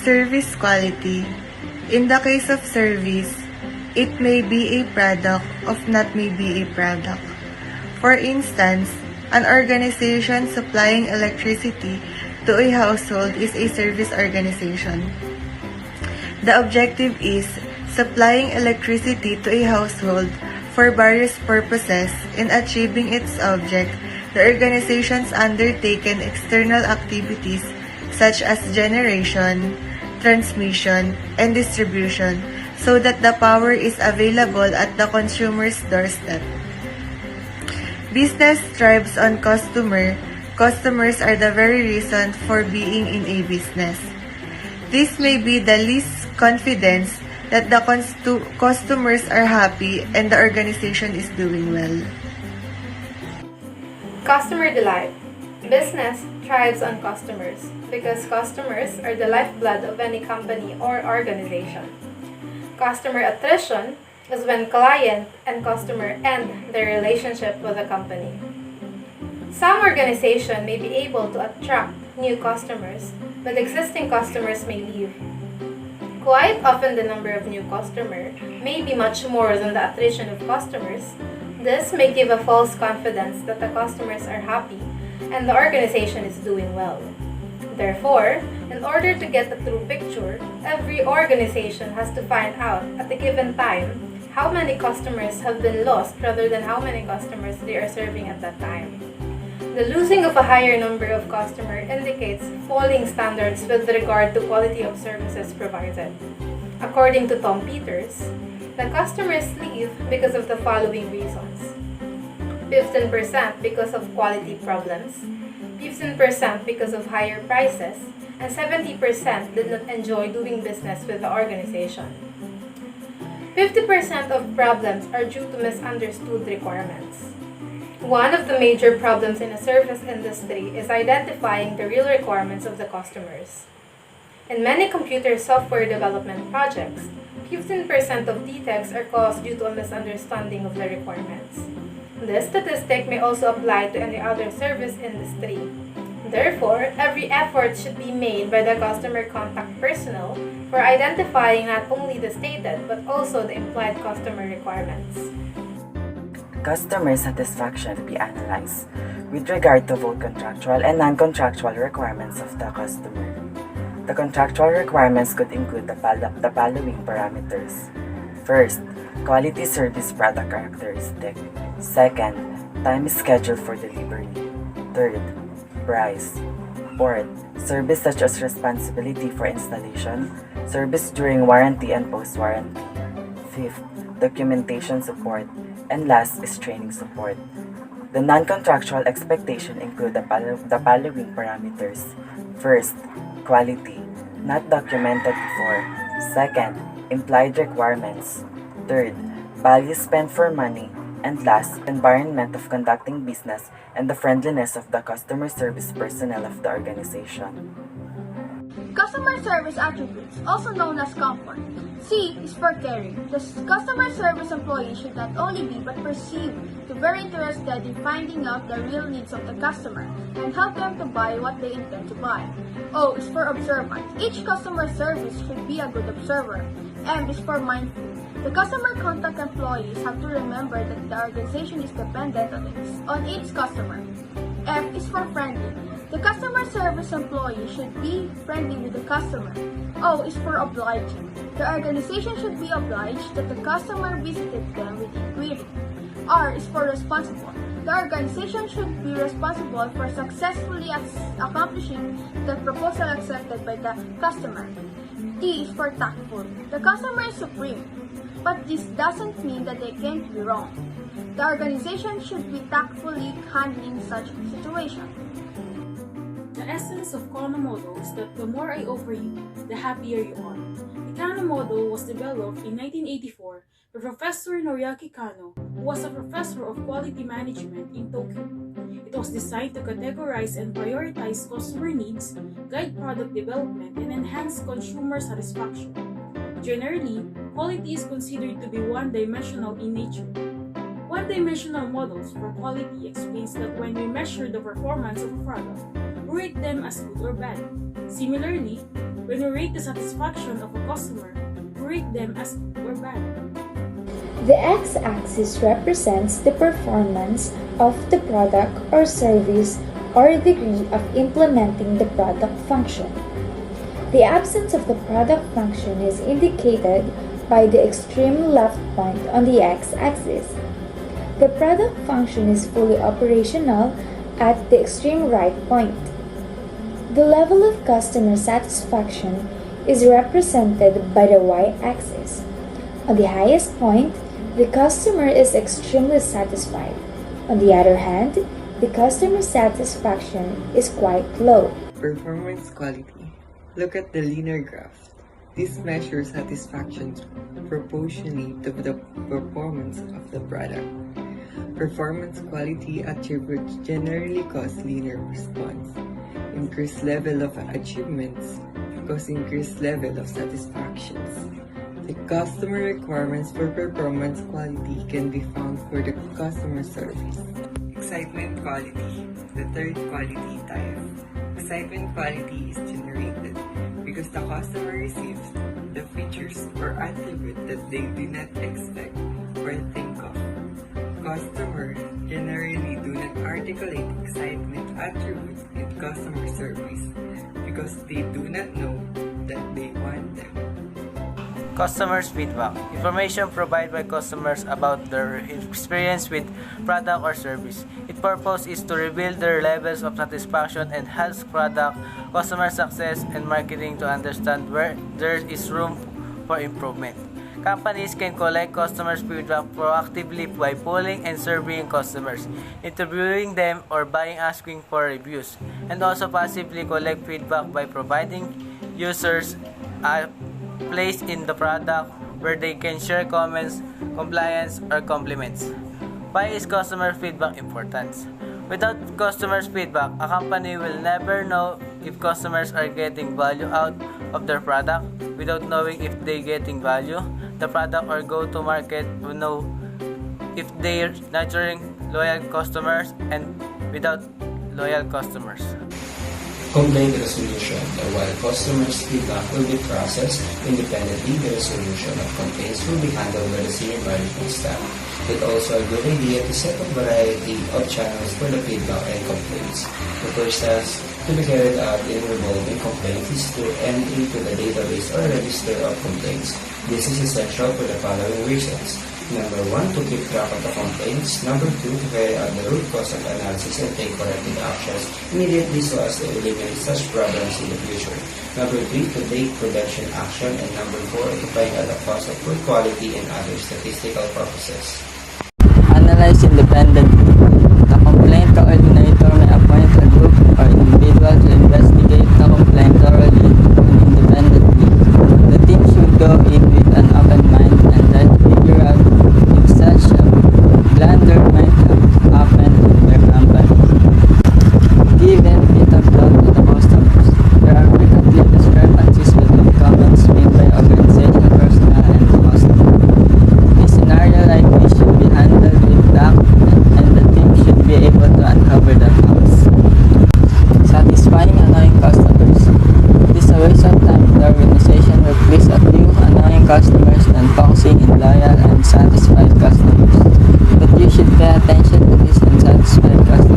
Service quality. In the case of service, it may be a product of not may be a product. For instance, an organization supplying electricity to a household is a service organization. The objective is supplying electricity to a household for various purposes. In achieving its object, the organization's undertaken external activities such as generation, transmission, and distribution so that the power is available at the consumer's doorstep. Business thrives on customer. Customers are the very reason for being in a business. This may be the least confidence that the customers are happy and the organization is doing well. Customer delight. Business thrives on customers because customers are the lifeblood of any company or organization. Customer attrition is when client and customer end their relationship with the company. Some organization may be able to attract new customers, but existing customers may leave. Quite often the number of new customers may be much more than the attrition of customers. This may give a false confidence that the customers are happy and the organization is doing well. Therefore, in order to get the true picture, every organization has to find out at a given time how many customers have been lost rather than how many customers they are serving at that time. The losing of a higher number of customers indicates falling standards with regard to quality of services provided. According to Tom Peters, the customers leave because of the following reasons: 15% because of quality problems, 15% because of higher prices, and 70% did not enjoy doing business with the organization. 50% of problems are due to misunderstood requirements. One of the major problems in the service industry is identifying the real requirements of the customers. In many computer software development projects, 15% of defects are caused due to a misunderstanding of the requirements. This statistic may also apply to any other service industry. Therefore, every effort should be made by the customer contact personnel for identifying not only the stated but also the implied customer requirements. Customer satisfaction be analyzed with regard to both contractual and non-contractual requirements of the customer. The contractual requirements could include the following parameters. First, quality service product characteristic. Second, time schedule for delivery. Third, price. Fourth, service such as responsibility for installation, service during warranty and post-warranty. Fifth, documentation support. And last is training support. The non-contractual expectation include the following parameters. First, quality, not documented before. Second, implied requirements. Third, value spent for money. And last, environment of conducting business and the friendliness of the customer service personnel of the organization. Customer service attributes, also known as comfort. C is for caring. The customer service employee should not only be but perceived to be very interested in finding out the real needs of the customer and help them to buy what they intend to buy. O is for observant. Each customer service should be a good observer. M is for mindful. The customer contact employees have to remember that the organization is dependent on its customer. F is for friendly. The customer service employee should be friendly with the customer. O is for obliging. The organization should be obliged that the customer visited them with inquiry. R is for responsible. The organization should be responsible for successfully accomplishing the proposal accepted by the customer. T is for tactful. The customer is supreme, but this doesn't mean that they can't be wrong. The organization should be tactfully handling such situation. The essence of Kano model is that the more I offer you, the happier you are. The Kano model was developed in 1984 by Professor Noriaki Kano, who was a professor of quality management in Tokyo. It was designed to categorize and prioritize customer needs, guide product development, and enhance consumer satisfaction. Generally, quality is considered to be one-dimensional in nature. One-dimensional models for quality explains that when we measure the performance of a product, we rate them as good or bad. Similarly, When we rate the satisfaction of a customer, we rate them as good or bad. The x-axis represents the performance of the product or service or degree of implementing the product function. The absence of the product function is indicated by the extreme left point on the x-axis. The product function is fully operational at the extreme right point. The level of customer satisfaction is represented by the y-axis. On the highest point, the customer is extremely satisfied. On the other hand, the customer satisfaction is quite low. Performance quality. Look at the linear graph. This measures satisfaction proportionally to the performance of the product. Performance quality attributes generally cause linear response. Increased level of achievements cause increased level of satisfactions. The customer requirements for performance quality can be found for the customer service. Excitement quality, the third quality type. Excitement quality is generated because the customer receives the features or attributes that they do not expect or think of. Customers generally do not articulate excitement attributes in customer service because they do not know that they want them. Customers' feedback. Information provided by customers about their experience with product or service. Its purpose is to reveal their levels of satisfaction and helps product, customer success, and marketing to understand where there is room for improvement. Companies can collect customers' feedback proactively by polling and surveying customers, interviewing them, or by asking for reviews, and also passively collect feedback by providing users a place in the product where they can share comments, compliance, or compliments. Why is customer feedback important? Without customers' feedback, a company will never know if customers are getting value out of their product. Without knowing if they getting value, the product or go-to-market will know if they're nurturing loyal customers, and without loyal customers. Complaint resolution. While customers' feedback will be processed independently, the resolution of complaints will be handled by the senior management staff. It's also a good idea to set up a variety of channels for the feedback and complaints. The first task to be carried out in resolving complaints is to enter into the database or register of complaints. This is essential for the following reasons. Number 1, to keep track of the complaints. Number 2, to carry out the root cause of analysis and take corrective actions immediately so as to eliminate such problems in the future. Number 3, to take prevention action. And number 4, to find out the cause of poor quality and other statistical purposes. Analyze independently. The complaint coordinator may appoint a group or individual to investigate the complaint thoroughly and independently. The team should go in with an open mind and try to figure out if such a blunder might have happened in their company. Give benefit of doubt to the customers. There are frequently discrepancies between comments made by organization personnel and the customer. A scenario like this should be handled with tact, and the team should be able to uncover the facts. Satisfying annoying customers. It is a waste of time if the organization will please a few annoying customers than focusing in loyal and satisfied customers. But you should pay attention to these unsatisfied customers